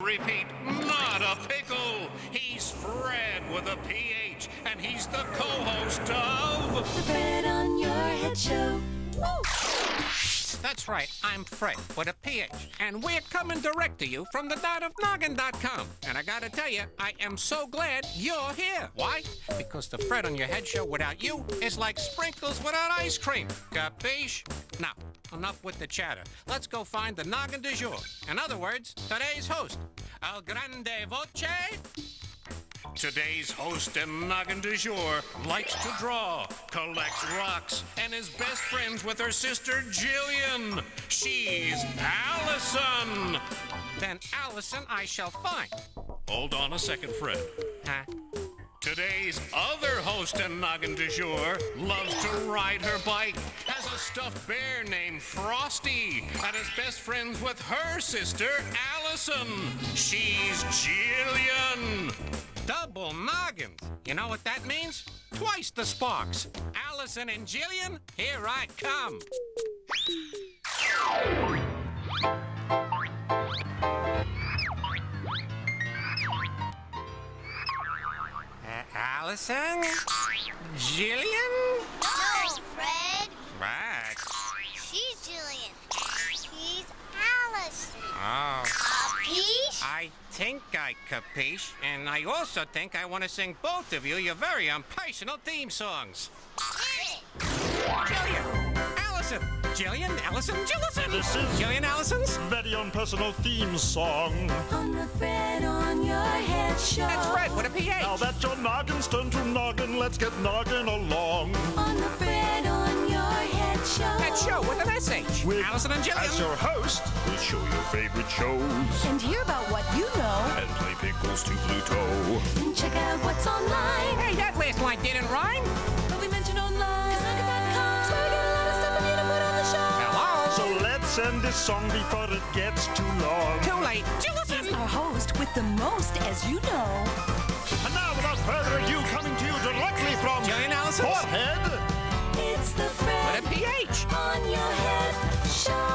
Repeat, not a pickle. He's Phred with a PH, and he's the co-host of The Phred on Your Head Show. Woo! That's right, I'm Phred with a PH, and we're coming direct to you from the dot of Noggin.com. And I gotta tell you, I am so glad you're here. Why? Because the Phred on Your Head Show without you is like sprinkles without ice cream. Capiche? Now, enough with the chatter. Let's go find the Noggin du jour. In other words, today's host. El grande voce. Today's host and Noggin du jour likes to draw, collects rocks, and is best friends with her sister Jillian. She's Allison. Then Allison I shall find. Hold on a second, Phred. Huh? Today's other host and Noggin du jour loves to ride her bike, has a stuffed bear named Frosty, and is best friends with her sister Allison. She's Jillian. Double noggins. You know what that means? Twice the sparks. Allison and Jillian, here I come. Allison? Jillian? No, Phred. Right. She's Jillian. He's Allison. Oh. Capiche? I think I capiche, and I also think I want to sing both of you your very unpersonal theme songs. Jillian! Allison! Jillian, Allison, Jillison! This is Jillian Allison's very unpersonal theme song. On the Phred on Your Head Show. That's Phred with a PH. Now that your noggin's turned to noggin, let's get noggin along. On the Phred on Your Head Show. That show with an SH. With, Allison and Jillian. as your host, we'll show your favorite shows And hear about what you know. and play pickles to Pluto. And check out what's online. Hey, that last line didn't rhyme. But we mentioned online. Cause Noggin.com. So we get a lot of stuff for you to put on the show. Hello? So let's end this song before it gets too long. Too late. Jillison! Our host with the most, as you know. And now, without further ado, coming to you directly from Jillian Allison's Forehead. It's the with Phred a PH. on Your Head Show.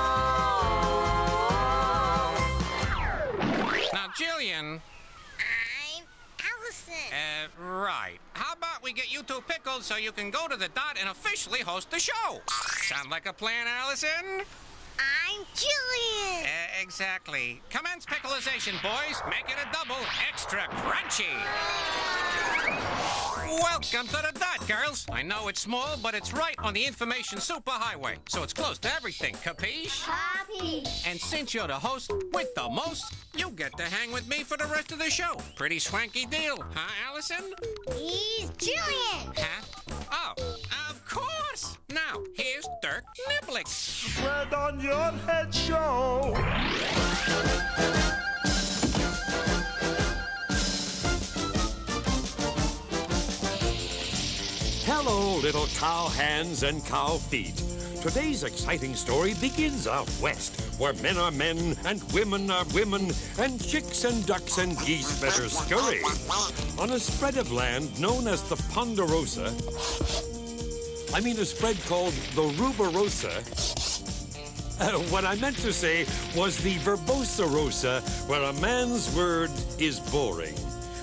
Now, Jillian, I'm Allison. right. How about we get you two pickled so you can go to the dot and officially host the show? Sound like a plan, Allison? I'm Jillian. Exactly. Commence pickleization, boys. Make it a double, extra crunchy. Welcome to the dot, girls. I know it's small, but it's right on the information superhighway, so it's close to everything, capiche? Capiche. And since you're the host with the most, you get to hang with me for the rest of the show. Pretty swanky deal, huh, Allison? He's Jillian. Huh? Oh, of course. Now, here's Dirk Niblick. Phred on Your Head Show. Hello, little cow hands and cow feet. Today's exciting story begins out west, where men are men and women are women, and chicks and ducks and geese better scurry. On a spread of land known as the Ponderosa, I mean a spread called the Ruberosa. What I meant to say was the Verbosa Rosa, where a man's word is boring.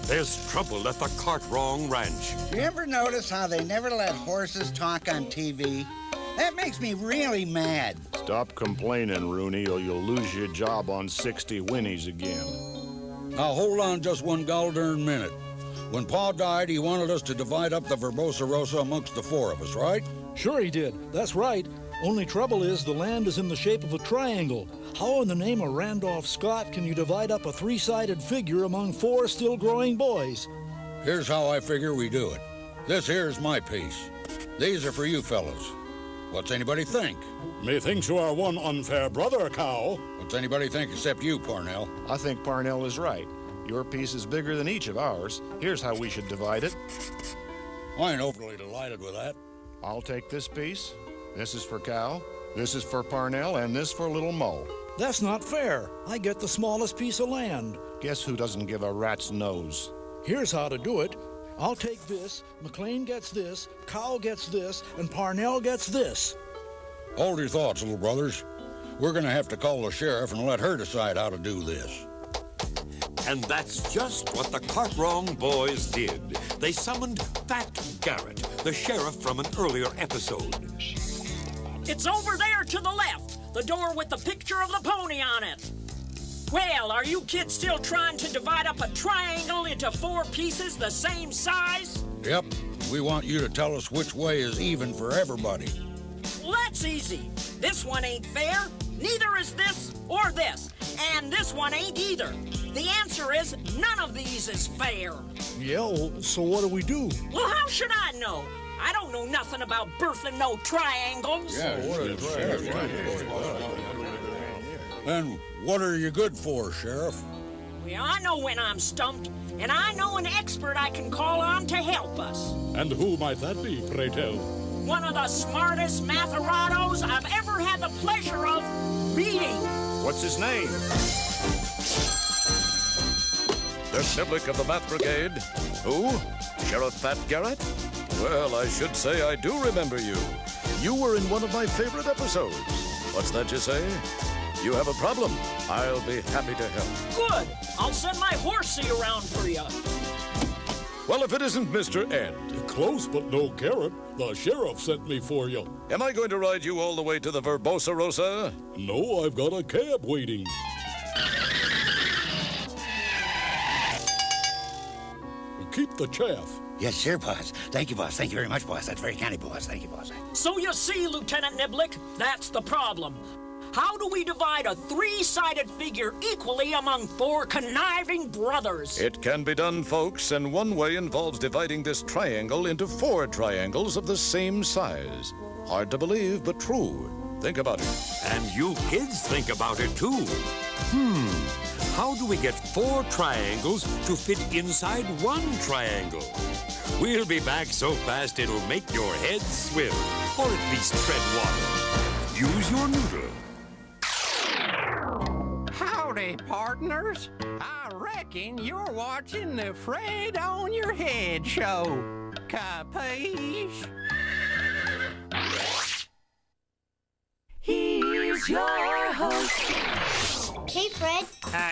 There's trouble at the Cartwrong Ranch. You ever notice how they never let horses talk on TV? That makes me really mad. Stop complaining, Rooney, or you'll lose your job on 60 Winnies again. Now, hold on just one goddamn minute. When Pa died, he wanted us to divide up the Verbosa Rosa amongst the four of us, right? Sure he did. That's right. Only trouble is the land is in the shape of a triangle. How in the name of Randolph Scott can you divide up a three-sided figure among four still growing boys? Here's how I figure we do it. This here's my piece. These are for you fellas. What's anybody think? Methinks you are one unfair brother, cow. What's anybody think except you, Parnell? I think Parnell is right. Your piece is bigger than each of ours. Here's how we should divide it. I ain't overly delighted with that. I'll take this piece. This is for Cow. This is for Parnell, and this for Little Mo. That's not fair. I get the smallest piece of land. Guess who doesn't give a rat's nose? Here's how to do it. I'll take this, McLean gets this, Cow gets this, and Parnell gets this. Hold your thoughts, little brothers. We're gonna have to call the sheriff and let her decide how to do this. And that's just what the Cartwrong boys did. They summoned Fat Garrett, the sheriff from an earlier episode. It's over there to the left, the door with the picture of the pony on it. Well, are you kids still trying to divide up a triangle into 4 pieces the same size? Yep. We want you to tell us which way is even for everybody. Well, that's easy. This one ain't fair. Neither is this or this. And this one ain't either. The answer is none of these is fair. Yeah, well, so what do we do? Well, how should I know? I don't know nothing about birthing no triangles. And what are you good for, Sheriff? Well, I know when I'm stumped, and I know an expert I can call on to help us. And who might that be, pray tell? One of the smartest matherados I've ever had the pleasure of meeting. What's his name? Dirk Niblick of the Math Brigade. Who? Sheriff Fat Garrett? Well, I should say I do remember you. You were in one of my favorite episodes. What's that you say? You have a problem. I'll be happy to help. Good. I'll send my horsey around for you. Well, if it isn't Mr. Ed. Close, but no carrot. The sheriff sent me for you. Am I going to ride you all the way to the Verbosa Rosa? No, I've got a cab waiting. Keep the chaff. Yes, sir, boss. Thank you, boss. Thank you very much, boss. That's very kind of you, boss. Thank you, boss. So you see, Lieutenant Niblick, that's the problem. How do we divide a 3-sided figure equally among 4 conniving brothers? It can be done, folks, and one way involves dividing this triangle into 4 triangles of the same size. Hard to believe, but true. Think about it. And you kids think about it, too. How do we get 4 triangles to fit inside 1 triangle? We'll be back so fast it'll make your head swim, or at least tread water. Use your noodle. Howdy, partners. I reckon you're watching the Phred on Your Head show. Capiche? Here's your host. Hey, Fred.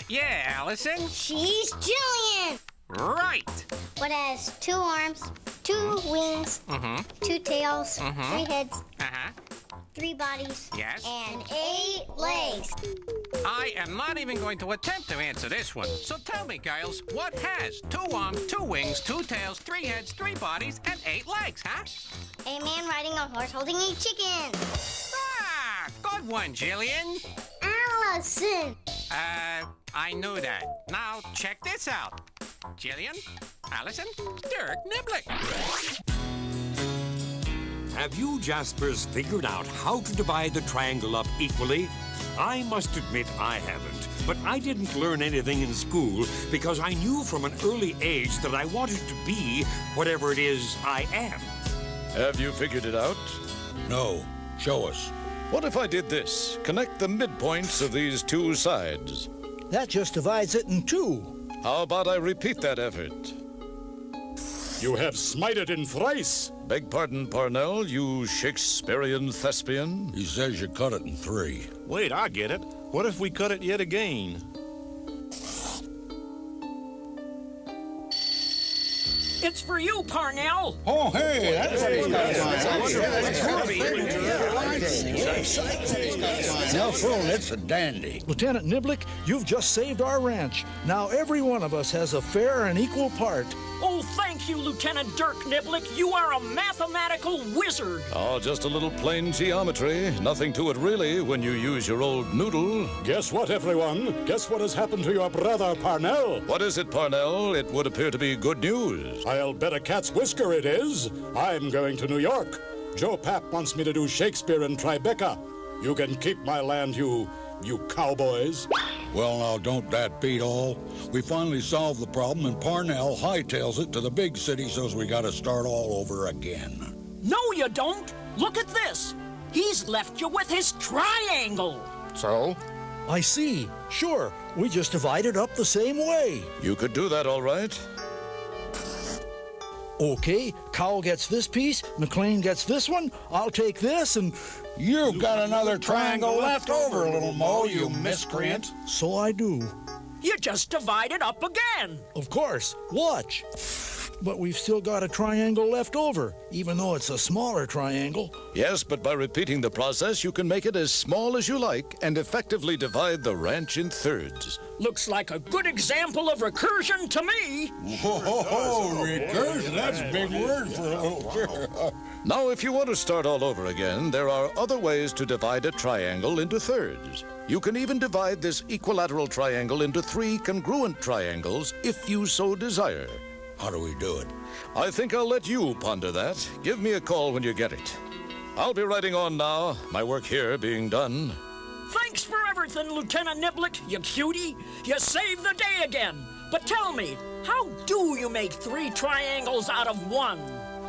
Yeah, Allison? She's Jillian. Right. What has 2 arms, 2 wings, 2 tails, 3 heads, 3 bodies, Yes? and 8 legs. I am not even going to attempt to answer this one. So tell me, girls, what has 2 arms, 2 wings, 2 tails, 3 heads, 3 bodies, and 8 legs, huh? A man riding a horse holding a chicken. Ah, good one, Jillian. Allison. I knew that. Now, check this out. Jillian, Allison, Dirk Niblick. Have you Jaspers figured out how to divide the triangle up equally? I must admit I haven't, but I didn't learn anything in school because I knew from an early age that I wanted to be whatever it is I am. Have you figured it out? No. Show us. What if I did this? Connect the midpoints of these 2 sides. That just divides it in 2. How about I repeat that effort? You have smited in thrice. Beg pardon, Parnell, you Shakespearean thespian? He says you cut it in 3. Wait, I get it. What if we cut it yet again? It's for you, Parnell. Oh, hey, No fool, it's a dandy. Lieutenant Niblick, you've just saved our ranch. Now every one of us has a fair and equal part. Oh, thank you, Lieutenant Dirk Niblick. You are a mathematical wizard. Oh, just a little plain geometry. Nothing to it, really, when you use your old noodle. Guess what, everyone? Guess what has happened to your brother, Parnell? What is it, Parnell? It would appear to be good news. I'll bet a cat's whisker it is. I'm going to New York. Joe Papp wants me to do Shakespeare in Tribeca. You can keep my land, you cowboys. Well, now, don't that beat all? We finally solved the problem, and Parnell hightails it to the big city, so's we gotta start all over again. No, you don't. Look at this. He's left you with his triangle. So? I see. Sure, we just divided up the same way. You could do that, all right. Okay, Cowell gets this piece, McLean gets this one, I'll take this, and... You've got another triangle left over, little Mo, you miscreant. So I do. You just divide it up again. Of course. Watch. But we've still got a triangle left over, even though it's a smaller triangle. Yes, but by repeating the process, you can make it as small as you like and effectively divide the ranch in thirds. Looks like a good example of recursion to me. Whoa, recursion, that's a big word for a little. Now, if you want to start all over again, there are other ways to divide a triangle into thirds. You can even divide this equilateral triangle into 3 congruent triangles if you so desire. How do we do it? I think I'll let you ponder that. Give me a call when you get it. I'll be writing on now, my work here being done. Thanks for everything, Lieutenant Niblick, you cutie. You saved the day again. But tell me, how do you make 3 triangles out of 1?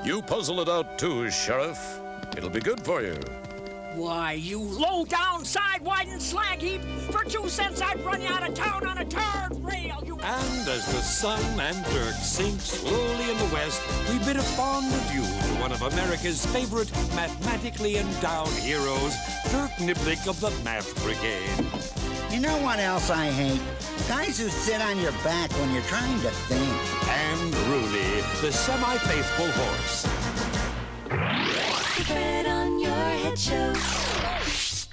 You puzzle it out too, Sheriff. It'll be good for you. Why, you low-down, side-widened slag heap! For 2 cents, I'd run you out of town on a tarred rail, you... And as the sun and dirt sink slowly in the west, we bid a fond adieu to one of America's favorite mathematically endowed heroes, Dirk Niblick of the Math Brigade. You know what else I hate? Guys who sit on your back when you're trying to think. And Rooney, the semi-faithful horse. Phred on your head show.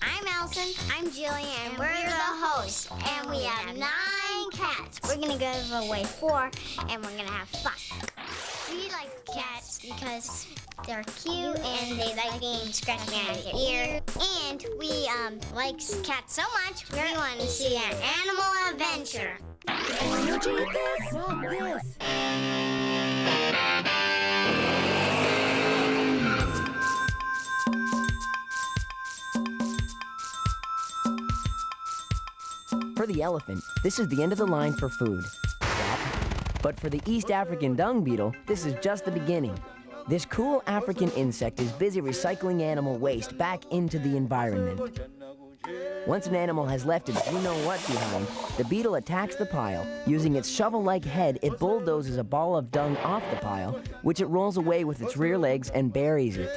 I'm Allison. I'm Jillian, and we're the hosts. And we have 9 cats. We're gonna give away 4, and we're gonna have fun. We like cats because they're cute and they like being scratched behind your ear. And we like cats so much, we want to see an animal adventure. Energy this, not this. For the elephant, this is the end of the line for food. But for the East African dung beetle, this is just the beginning. This cool African insect is busy recycling animal waste back into the environment. Once an animal has left its you-know-what behind, the beetle attacks the pile. Using its shovel-like head, it bulldozes a ball of dung off the pile, which it rolls away with its rear legs and buries it.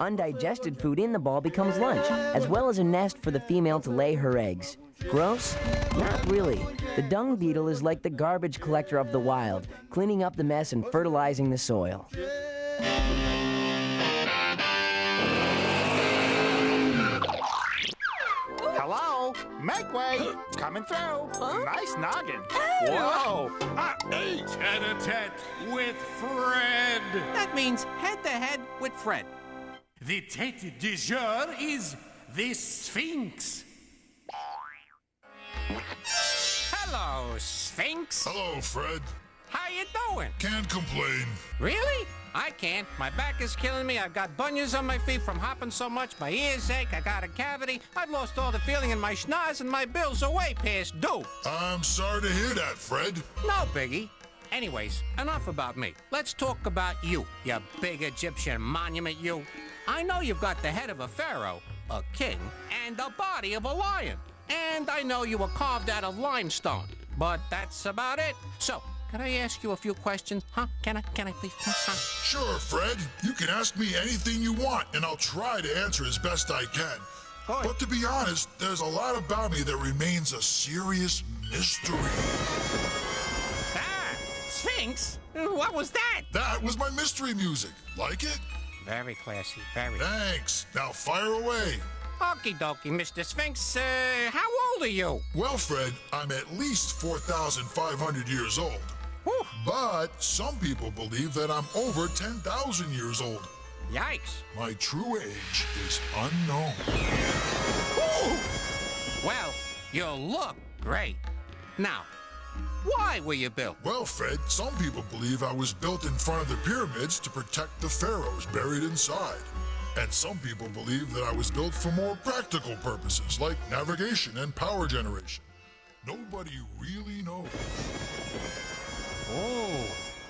Undigested food in the ball becomes lunch, as well as a nest for the female to lay her eggs. Gross? Not really. The dung beetle is like the garbage collector of the wild, cleaning up the mess and fertilizing the soil. Hello? Make way! Coming through! Nice noggin! Whoa! Tete-a-tete with Phred. That means head-to-head with Phred. The tete du jour is the Sphinx. Hello, Sphinx. Hello, Phred. How you doing? Can't complain. Really? I can't. My back is killing me. I've got bunions on my feet from hopping so much. My ears ache. I got a cavity. I've lost all the feeling in my schnoz, and my bills are way past due. I'm sorry to hear that, Phred. No biggie. Anyways, enough about me. Let's talk about you big Egyptian monument, you. I know you've got the head of a pharaoh, a king, and the body of a lion. And I know you were carved out of limestone. But that's about it. So, can I ask you a few questions? Huh? Can I please? Sure, Phred. You can ask me anything you want, and I'll try to answer as best I can. Good. But to be honest, there's a lot about me that remains a serious mystery. Sphinx? What was that? That was my mystery music. Like it? Very classy, very. Thanks. Now fire away. Okie dokie, Mr. Sphinx. How old are you? Well, Phred, I'm at least 4,500 years old. Whew. But some people believe that I'm over 10,000 years old. Yikes. My true age is unknown. Ooh. Well, you look great. Now, why were you built? Well, Phred, some people believe I was built in front of the pyramids to protect the pharaohs buried inside. And some people believe that I was built for more practical purposes, like navigation and power generation. Nobody really knows. Oh,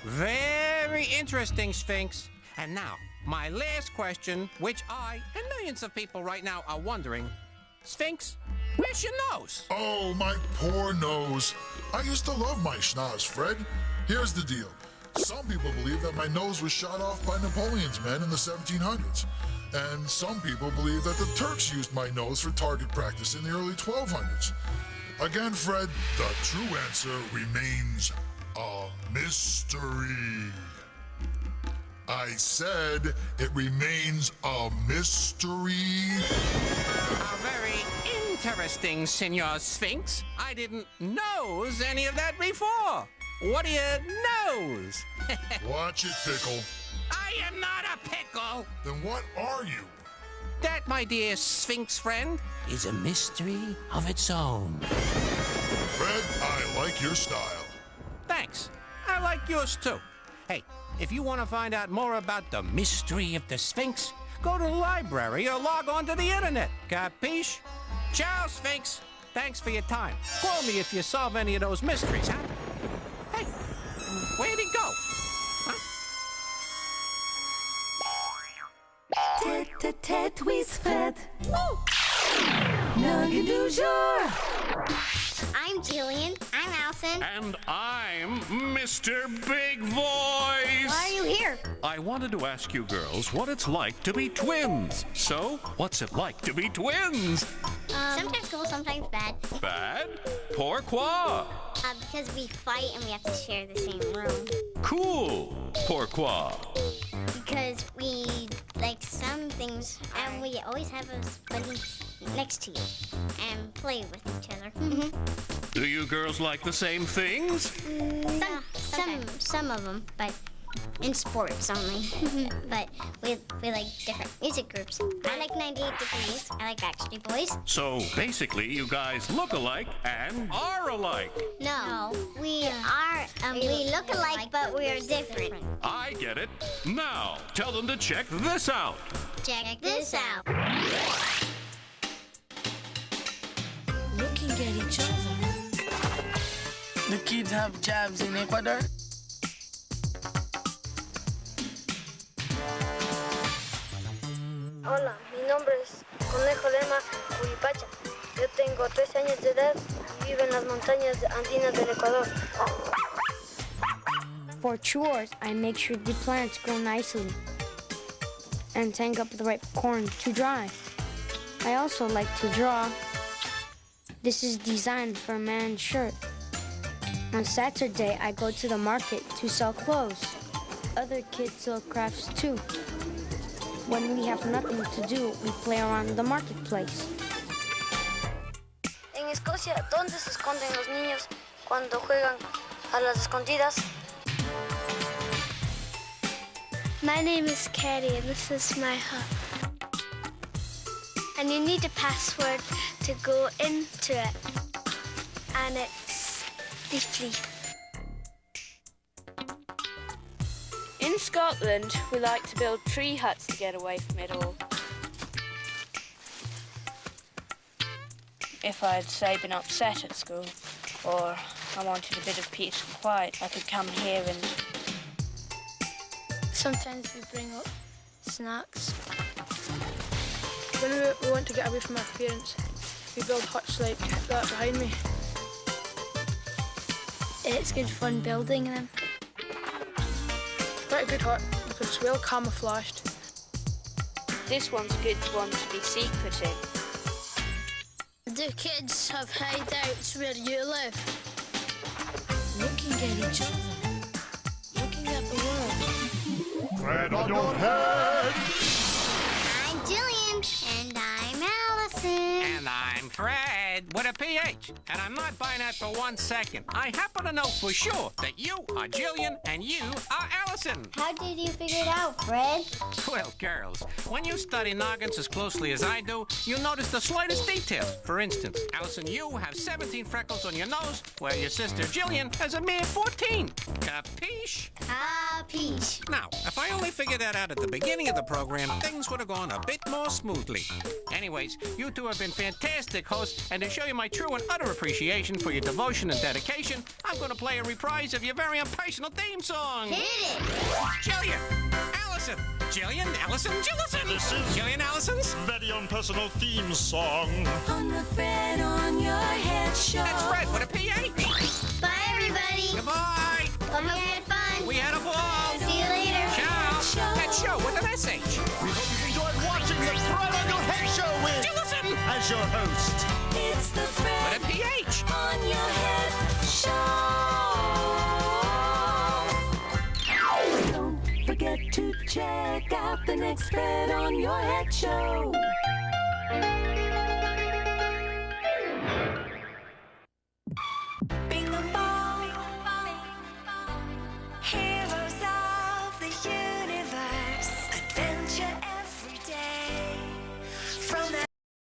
very interesting, Sphinx. And now, my last question, which I and millions of people right now are wondering. Sphinx, where's your nose? Oh, my poor nose. I used to love my schnoz, Phred. Here's the deal. Some people believe that my nose was shot off by Napoleon's men in the 1700s. And some people believe that the Turks used my nose for target practice in the early 1200s. Again, Phred, the true answer remains a mystery. I said it remains a mystery. How very interesting, Senor Sphinx. I didn't nose any of that before. What do you nose? Watch it, Pickle. I am not a pickle. Then what are you? That, my dear Sphinx friend, is a mystery of its own. Phred, I like your style. Thanks. I like yours too. Hey, if you want to find out more about the mystery of the Sphinx, go to the library or log on to the internet. Capiche? Ciao, Sphinx. Thanks for your time. Call me if you solve any of those mysteries, huh? Hey, where'd he go? Huh? Tête with Phred. Noggin du jour. I'm Jillian. I'm Allison. And I'm Mr. Big Voice. Why are you here? I wanted to ask you girls what it's like to be twins. So, what's it like to be twins? Sometimes cool, sometimes bad. Bad? Pourquoi? Because we fight and we have to share the same room. Cool. Pourquoi? Because we like some things, and we always have us buddies next to you and play with each other. Do you girls like the same things? Some of them, but in sports only. But we like different music groups. I like 98 Degrees. I like Backstreet Boys. So basically, you guys look alike and are alike. No, we are. We look alike, but we are different. I get it. Now, tell them to check this out. Check this out. Looking at each other. The kids have jobs in Ecuador. Hola, mi nombre es Conejo Lema Curipacha. Yo tengo 13 años de edad y vivo en las montañas andinas del Ecuador. For chores, I make sure the plants grow nicely and hang up the ripe corn to dry. I also like to draw. This is designed for a man's shirt. On Saturday, I go to the market to sell clothes. Other kids sell crafts too. When we have nothing to do, we play around the marketplace. En Escocia, ¿dónde se esconden los niños cuando juegan a las escondidas? My name is Carrie and this is my hut. And you need a password to go into it. And it's leaf. In Scotland, we like to build tree huts to get away from it all. If I'd, say, been upset at school, or I wanted a bit of peace and quiet, I could come here and... Sometimes we bring up snacks. When we want to get away from our parents, we build huts like that behind me. It's good fun building them. Quite a good hut because it's well camouflaged. This one's a good one to be secret in. Do kids have hideouts where you live? Looking at each other. Looking at the world. Phred on your head. I'm Jillian. And I'm Allison. And I'm Phred with a PH. And I'm not buying that for 1 second. I happen to know for sure that you are Jillian and you are Allison. How did you figure it out, Phred? Well, girls, when you study noggins as closely as I do, you'll notice the slightest details. For instance, Allison, you have 17 freckles on your nose, while your sister Jillian has a mere 14. Capiche? Capiche. Now, if I only figured that out at the beginning of the program, things would have gone a bit more smoothly. Anyways, you two have been fantastic hosts, and to show you my true and utter appreciation for your devotion and dedication, I'm going to play a reprise of your very own personal theme song. Hit it! Jillian! Allison! Jillian, Allison, Jillison! This is Jillian Allison's very own personal theme song. On the Phred on your head show. That's Phred with a PH. Bye, everybody. Goodbye. Hope you had fun. We had a ball. See you later. Ciao. That show with a message. We hope you enjoyed watching the Phred on your head show with Jillison as your host. It's the Phred with a PH. to check out the next Phred on Your Head show.